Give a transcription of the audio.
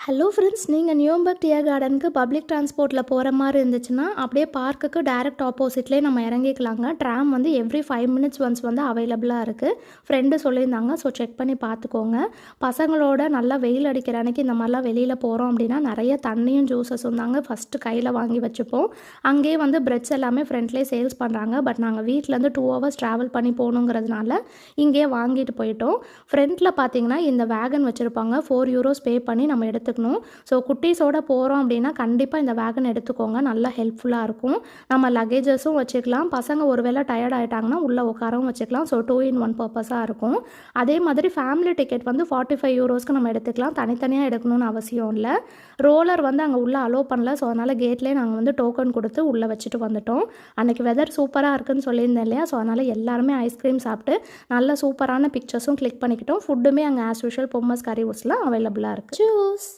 Hello friends, நீங்கள் நியூம்பர்க் dear கார்டனுக்கு public டிரான்ஸ்போர்ட்டில் போகிற மாதிரி இருந்துச்சுன்னா அப்படியே பார்க்குக்கு டைரக்ட் ஆப்போசிட்லேயே நம்ம இறங்கிக்கலாங்க. ட்ராம் வந்து எவ்ரி 5 மினிட்ஸ் ஒன்ஸ் வந்து அவைலபிளாக இருக்குது. ஃப்ரெண்டு சொல்லியிருந்தாங்க, ஸோ செக் பண்ணி பார்த்துக்கோங்க. பசங்களோட நல்லா வெயில் அடிக்கிற அன்னைக்கு இந்த மாதிரிலாம் வெளியில் போகிறோம் அப்படின்னா நிறைய தண்ணியும் ஜூஸஸும் தாங்க ஃபஸ்ட்டு கையில் வாங்கி வச்சுப்போம். அங்கேயே வந்து பிரெட்ஸ் எல்லாமே ஃப்ரெண்ட்லேயே சேல்ஸ் பண்ணுறாங்க. பட் நாங்கள் வீட்டிலேருந்து 2 ஹவர்ஸ் ட்ராவல் பண்ணி போகணுங்கிறதுனால இங்கேயே வாங்கிட்டு போயிட்டோம். ஃப்ரண்ட்டில் பார்த்தீங்கன்னா இந்த வேகன் வச்சுருப்பாங்க. 4 யூரோஸ் பே பண்ணி நம்ம எடுத்துக்கணும். ஸோ குட்டீஸோட போகிறோம் அப்படின்னா கண்டிப்பாக இந்த வேகன் எடுத்துக்கோங்க, நல்லா ஹெல்ப்ஃபுல்லாக இருக்கும். நம்ம லக்கேஜஸும் வச்சுக்கலாம், பசங்க ஒருவேளை டயர்ட் ஆகிட்டாங்கன்னா உள்ளே உட்காரவும் வச்சுக்கலாம். ஸோ 2 in 1 பர்பஸாக இருக்கும். அதே மாதிரி ஃபேமிலி டிக்கெட் வந்து 45 யூரோஸ்க்கு நம்ம எடுத்துக்கலாம், தனித்தனியாக எடுக்கணும்னு அவசியம் இல்லை. ரோலர் வந்து அங்கே உள்ளே அலோவ் பண்ணல, ஸோ அதனால் கேட்லேயே நாங்கள் வந்து டோக்கன் கொடுத்து உள்ளே வச்சுட்டு வந்துட்டோம். அன்றைக்கி வெதர் சூப்பராக இருக்குதுன்னு சொல்லியிருந்தேன் இல்லையா, ஸோ அதனால் எல்லாருமே ஐஸ்கிரீம் சாப்பிட்டு நல்ல சூப்பரான பிக்சர்ஸும் கிளிக் பண்ணிக்கிட்டோம். ஃபுட்டுமே அங்கே ஆஸ் யூஷுவல் பொம்மஸ் கறி ஹவுஸில் அவைலபிளாக இருக்குது. ஜூஸ்